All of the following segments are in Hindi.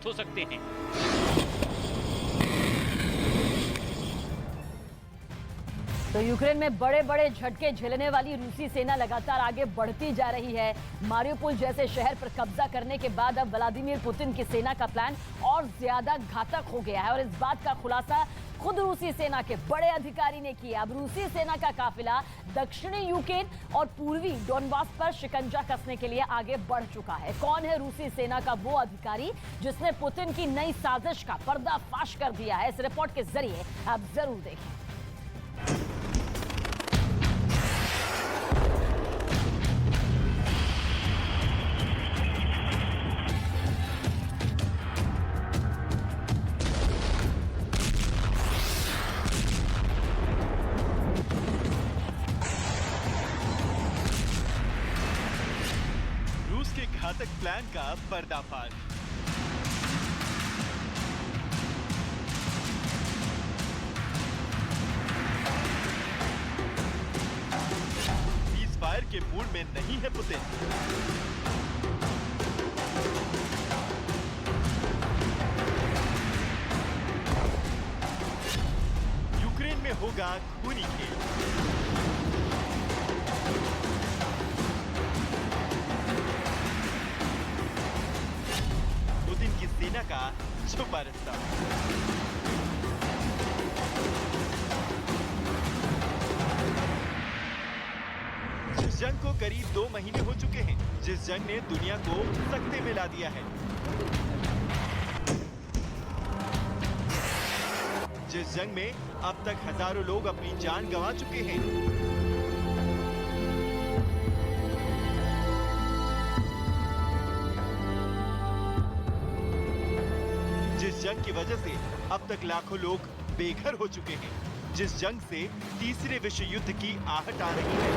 साबित हो सकते हैं। तो यूक्रेन में बड़े बड़े झटके झेलने वाली रूसी सेना लगातार आगे बढ़ती जा रही है। मारियोपोल जैसे शहर पर कब्जा करने के बाद अब व्लादिमीर पुतिन की सेना का प्लान और ज्यादा घातक हो गया है और इस बात का खुलासा खुद रूसी सेना के बड़े अधिकारी ने किया। अब रूसी सेना का काफिला दक्षिणी यूक्रेन और पूर्वी डोनबास पर शिकंजा कसने के लिए आगे बढ़ चुका है। कौन है रूसी सेना का वो अधिकारी जिसने पुतिन की नई साजिश का पर्दाफाश कर दिया है? इस रिपोर्ट के जरिए आप जरूर देखें। रूस के घातक प्लान का पर्दाफाश। सीज़फायर के मूड में नहीं है पुतिन। यूक्रेन में होगा खूनी खेल। पुतिन की सेना का छुपा रास्ता। जिस जंग को करीब 2 महीने हो चुके हैं, जिस जंग ने दुनिया को सकते में ला दिया है, जिस जंग में अब तक हजारों लोग अपनी जान गंवा चुके हैं, जिस जंग की वजह से अब तक लाखों लोग बेघर हो चुके हैं, जिस जंग से तीसरे विश्व युद्ध की आहट आ रही है,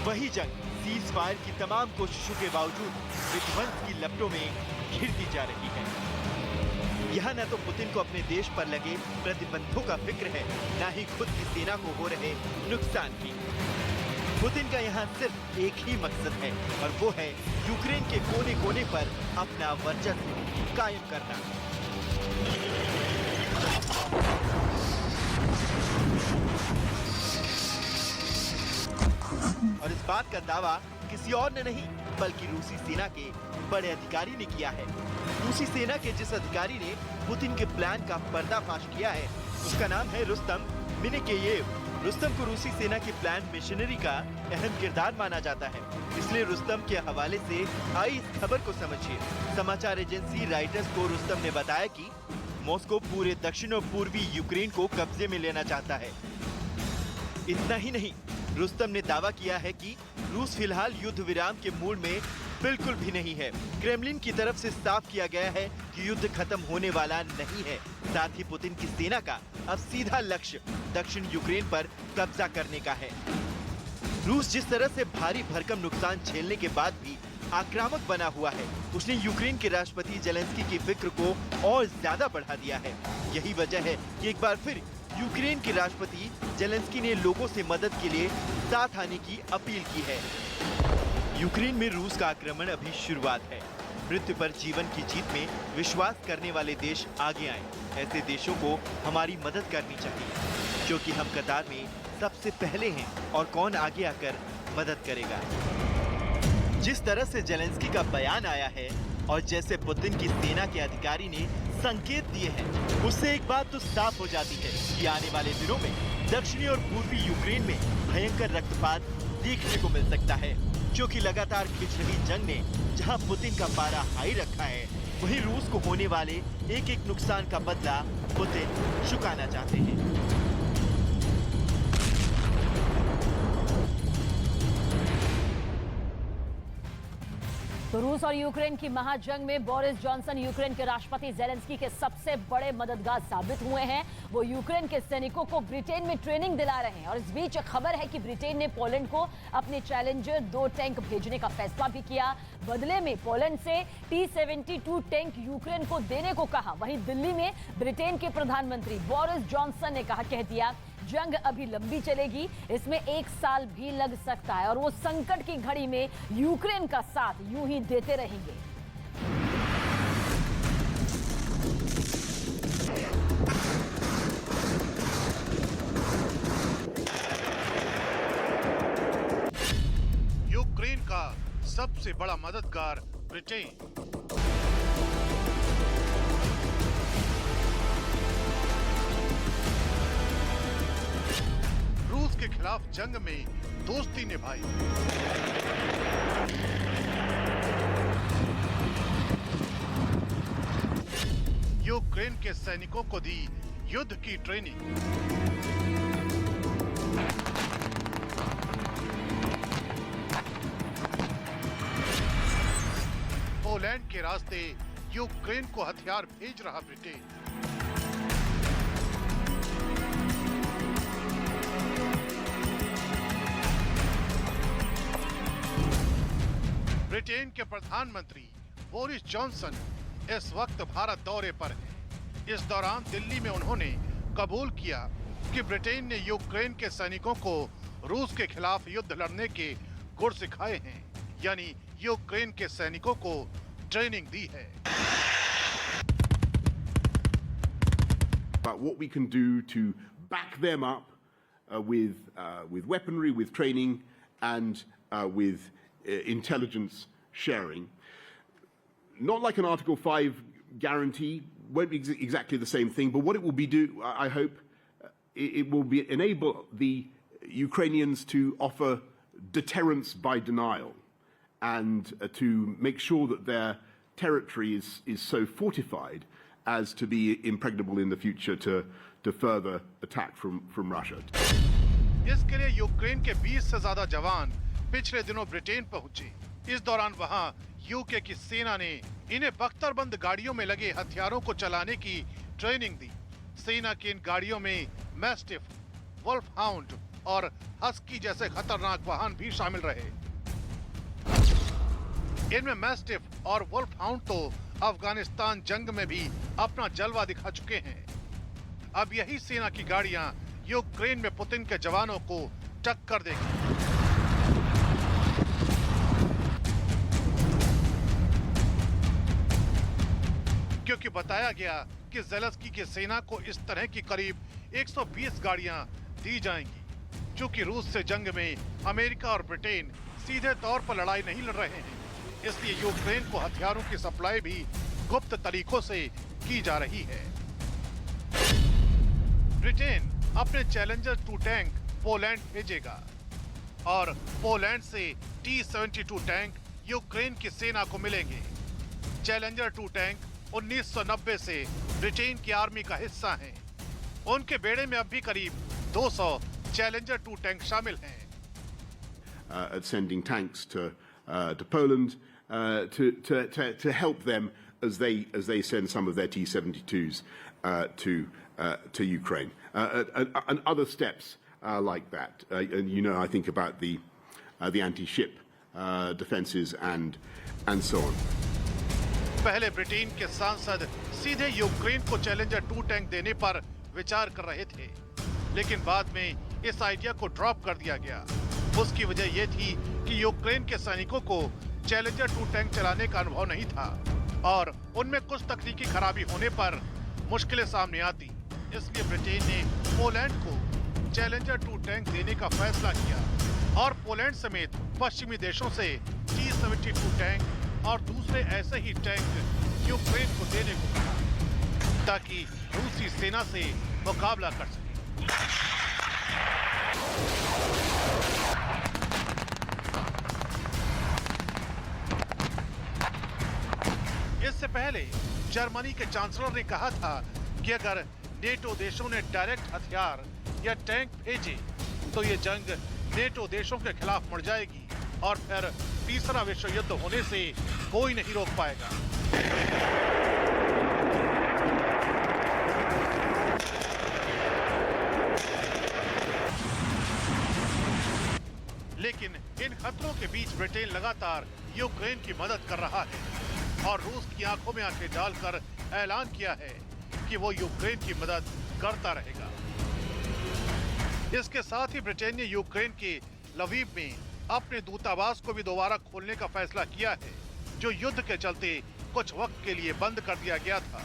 वही जंग सीज़फायर की तमाम कोशिशों के बावजूद विध्वंस की लपटों में घिरती जा रही है। यहाँ न तो पुतिन को अपने देश पर लगे प्रतिबंधों का फिक्र है, न ही खुद की सेना को हो रहे नुकसान की। पुतिन का यहाँ सिर्फ एक ही मकसद है और वो है यूक्रेन के कोने कोने पर अपना वर्चस्व कायम करना। और इस बात का दावा किसी और ने नहीं बल्कि रूसी सेना के बड़े अधिकारी ने किया है। रूसी सेना के जिस अधिकारी ने पुतिन के प्लान का पर्दाफाश किया है उसका नाम है रुस्तम मिनेकेयेव। रुस्तम को रूसी सेना की प्लान मिशनरी का अहम किरदार माना जाता है, इसलिए रुस्तम के हवाले से आई इस खबर को समझिए। समाचार एजेंसी राइटर्स को रुस्तम ने बताया कि मॉस्को पूरे दक्षिण और पूर्वी यूक्रेन को कब्जे में लेना चाहता है। इतना ही नहीं, रुस्तम ने दावा किया है कि रूस फिलहाल युद्ध विराम के मूड में बिल्कुल भी नहीं है। क्रेमलिन की तरफ से साफ किया गया है कि युद्ध खत्म होने वाला नहीं है। साथ ही पुतिन की सेना का अब सीधा लक्ष्य दक्षिण यूक्रेन पर कब्जा करने का है। रूस जिस तरह से भारी भरकम नुकसान झेलने के बाद भी आक्रामक बना हुआ है, उसने यूक्रेन के राष्ट्रपति जेलेंस्की की फिक्र को और ज्यादा बढ़ा दिया है। यही वजह है कि एक बार फिर यूक्रेन के राष्ट्रपति जेलेंस्की ने लोगों से मदद के लिए साथ आने की अपील की है। यूक्रेन में रूस का आक्रमण अभी शुरुआत है। मृत्यु पर जीवन की जीत में विश्वास करने वाले देश आगे आए। ऐसे देशों को हमारी मदद करनी चाहिए, क्योंकि हम कतार में सबसे पहले हैं और कौन आगे आकर मदद करेगा। जिस तरह से जेलेंस्की का बयान आया है और जैसे पुतिन की सेना के अधिकारी ने संकेत दिए हैं, उससे एक बात तो साफ हो जाती है कि आने वाले दिनों में दक्षिणी और पूर्वी यूक्रेन में भयंकर रक्तपात देखने को मिल सकता है, क्योंकि लगातार खिंच रही जंग ने जहां पुतिन का पारा हाई रखा है, वहीं रूस को होने वाले एक एक नुकसान का बदला पुतिन चुकाना चाहते हैं। तो रूस और यूक्रेन की महाजंग में बोरिस जॉनसन यूक्रेन के राष्ट्रपति जेलेंस्की के सबसे बड़े मददगार साबित हुए हैं। वो यूक्रेन के सैनिकों को ब्रिटेन में ट्रेनिंग दिला रहे हैं और इस बीच खबर है कि ब्रिटेन ने पोलैंड को अपने चैलेंजर 2 टैंक भेजने का फैसला भी किया। बदले में पोलैंड से T-72 टैंक यूक्रेन को देने को कहा। वहीं दिल्ली में ब्रिटेन के प्रधानमंत्री बोरिस जॉनसन ने कह दिया जंग अभी लंबी चलेगी, इसमें 1 साल भी लग सकता है और वो संकट की घड़ी में यूक्रेन का साथ यूं ही देते रहेंगे। यूक्रेन का सबसे बड़ा मददगार ब्रिटेन। रूस के खिलाफ जंग में दोस्ती निभाई। यूक्रेन के सैनिकों को दी युद्ध की ट्रेनिंग। पोलैंड के रास्ते यूक्रेन को हथियार भेज रहा ब्रिटेन। ब्रिटेन के प्रधानमंत्री बोरिस जॉनसन इस वक्त भारत दौरे पर हैं। इस दौरान दिल्ली में उन्होंने कबूल किया कि ब्रिटेन ने यूक्रेन के सैनिकों को रूस के खिलाफ युद्ध लड़ने के गुर सिखाए हैं, यानी यूक्रेन के सैनिकों को ट्रेनिंग दी है। But what we can do to back them up with weaponry, with training, and with intelligence sharing. Not like an Article 5 guarantee, won't be exactly the same thing, but what it will be I hope, it will enable the Ukrainians to offer deterrence by denial, and to make sure that their territory is so fortified as to be impregnable in the future to further attack from Russia. इसके लिए यूक्रेन के 20 से ज्यादा जवान पिछले दिनों ब्रिटेन पहुंचे। इस दौरान वहां यूके की सेना ने इन्हें बख्तरबंद गाड़ियों में लगे हथियारों को चलाने की ट्रेनिंग दी। सेना की इन गाड़ियों में मैस्टिफ, वुल्फ हाउंड और हस्की जैसे खतरनाक वाहन भी शामिल रहे। इनमें मैस्टिफ और वुल्फ हाउंड तो अफगानिस्तान जंग में भी अपना जलवा दिखा चुके हैं। अब यही सेना की गाड़ियां यूक्रेन में पुतिन के जवानों को टक्कर देगी। क्योंकि बताया गया कि ज़ेलेंस्की की सेना को इस तरह की करीब 120 गाड़ियां दी जाएंगी, क्योंकि रूस से जंग में अमेरिका और ब्रिटेन सीधे तौर पर लड़ाई नहीं लड़ रहे हैं। इसलिए यूक्रेन को हथियारों की सप्लाई भी गुप्त तरीकों से की जा रही है। ब्रिटेन अपने चैलेंजर 2 टैंक पोलैंड भेजेगा और पोलैंड से T-72 टैंक यूक्रेन की सेना को मिलेंगे। चैलेंजर 2 टैंक 1990 से ब्रिटेन की आर्मी का हिस्सा हैं। उनके बेड़े में अब भी करीब 200 चैलेंजर 2 टैंक शामिल हैं। Sending tanks to Poland to help them as they send some of their T-72s to Ukraine, and other steps like that. And I think about the anti-ship defenses and so on. पहले ब्रिटेन के सांसद सीधे यूक्रेन को चैलेंजर 2 टैंक देने पर विचार कर रहे थे, लेकिन बाद में इस आइडिया को ड्रॉप कर दिया गया। उसकी वजह यह थी कि यूक्रेन के सैनिकों को चैलेंजर 2 टैंक चलाने का अनुभव नहीं था और उनमें कुछ तकनीकी खराबी होने पर मुश्किलें सामने आती। इसलिए ब्रिटेन ने पोलैंड को चैलेंजर 2 टैंक देने का फैसला किया और पोलैंड समेत पश्चिमी देशों से T-72 टैंक और दूसरे ऐसे ही टैंक यूक्रेन को देने को कहा, ताकि रूसी सेना से मुकाबला कर सके। इससे पहले जर्मनी के चांसलर ने कहा था कि अगर नेटो देशों ने डायरेक्ट हथियार या टैंक भेजे तो ये जंग नेटो देशों के खिलाफ मर जाएगी और फिर तीसरा विश्व युद्ध होने से कोई नहीं रोक पाएगा। लेकिन इन खतरों के बीच ब्रिटेन लगातार यूक्रेन की मदद कर रहा है और रूस की आंखों में आंखें डालकर ऐलान किया है कि वो यूक्रेन की मदद करता रहेगा। इसके साथ ही ब्रिटेन ने यूक्रेन के लवीव में अपने दूतावास को भी दोबारा खोलने का फैसला किया है, जो युद्ध के चलते कुछ वक्त के लिए बंद कर दिया गया था।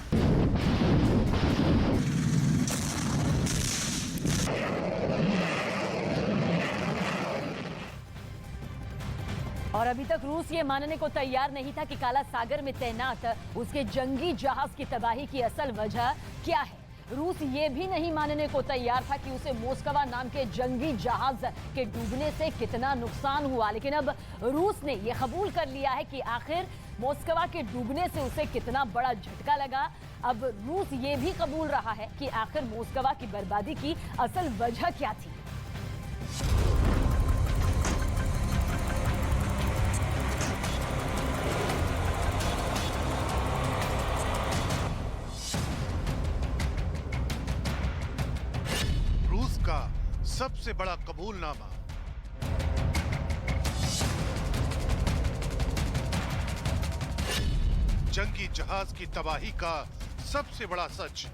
और अभी तक रूस ये मानने को तैयार नहीं था कि काला सागर में तैनात उसके जंगी जहाज की तबाही की असल वजह क्या है। रूस ये भी नहीं मानने को तैयार था कि उसे मोस्कवा नाम के जंगी जहाज के डूबने से कितना नुकसान हुआ। लेकिन अब रूस ने यह कबूल कर लिया है कि आखिर मोस्कवा के डूबने से उसे कितना बड़ा झटका लगा। अब रूस ये भी कबूल रहा है कि आखिर मोस्कवा की बर्बादी की असल वजह क्या थी। रूस का सबसे बड़ा कबूलनामा। जंगी जहाज की तबाही का सबसे बड़ा सच।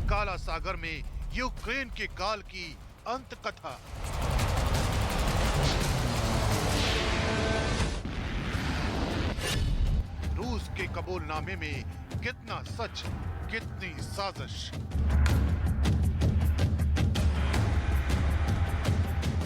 काला सागर में यूक्रेन के काल की अंत कथा। रूस के कबूलनामे में कितना सच, कितनी साजिश।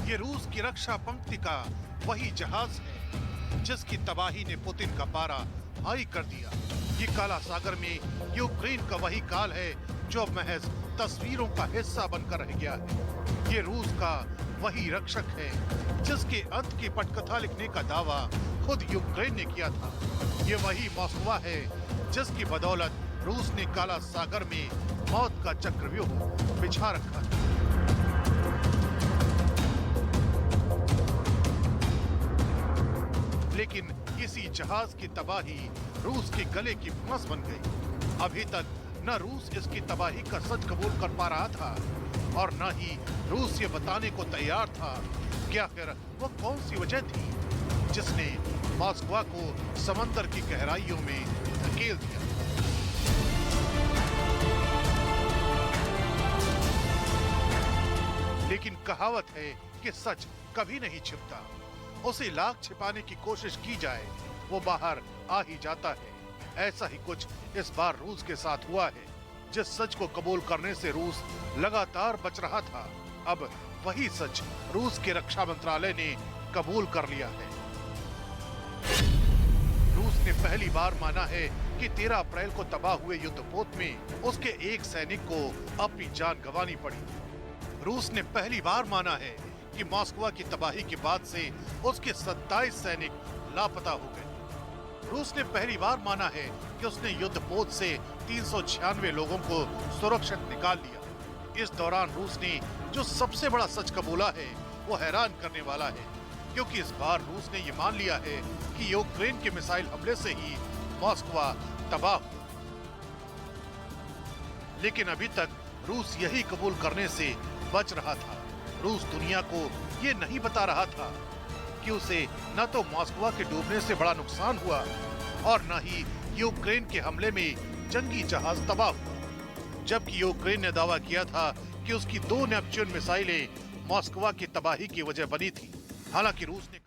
ये रूस की रक्षा पंक्ति का वही जहाज है जिसकी तबाही ने पुतिन का पारा हाई कर दिया। ये काला सागर में यूक्रेन का वही काल है जो महज तस्वीरों का हिस्सा बनकर रह गया है। ये रूस का वही रक्षक है जिसके अंत की पटकथा लिखने का दावा खुद यूक्रेन ने किया था। ये वही मॉस्कवा है जिसकी बदौलत रूस ने काला सागर में मौत का चक्रव्यूह बिछा रखा था। लेकिन इसी जहाज की तबाही रूस के गले की फांस बन गई। अभी तक न रूस इसकी तबाही का सच कबूल कर पा रहा था और न ही रूस ये बताने को तैयार था कि आखिर वो कौन सी वजह थी जिसने मॉस्कवा को समंदर की गहराइयों में धकेल दिया। लेकिन कहावत है कि सच कभी नहीं छिपता। उसे लाख छिपाने की कोशिश की जाए वो बाहर आ ही जाता है। ऐसा ही कुछ इस बार रूस के साथ हुआ है। जिस सच को कबूल करने से रूस लगातार बच रहा था, अब वही सच रूस के रक्षा मंत्रालय ने कबूल कर लिया है। रूस ने पहली बार माना है कि 13 अप्रैल को तबाह हुए युद्धपोत में उसके एक सैनिक को अपनी जान गंवानी पड़ी। रूस ने पहली बार माना है कि मॉस्कवा की तबाही के बाद से उसके 27 सैनिक लापता हो गए। रूस ने पहली बार माना है कि उसने युद्धपोत से 396 लोगों को सुरक्षित निकाल लिया। इस दौरान रूस ने जो सबसे बड़ा सच कबूला है वो हैरान करने वाला है, क्योंकि इस बार रूस ने ये मान लिया है कि यूक्रेन के मिसाइल हमले से ही मॉस्कवा तबाह हुआ। लेकिन अभी तक रूस यही कबूल करने से बच रहा था। रूस दुनिया को ये नहीं बता रहा था कि उसे न तो मॉस्कवा के डूबने से बड़ा नुकसान हुआ और न ही यूक्रेन के हमले में जंगी जहाज तबाह हुआ। जबकि यूक्रेन ने दावा किया था कि उसकी 2 नेपच्यून मिसाइलें मॉस्कवा की तबाही की वजह बनी थी। हालांकि रूस ने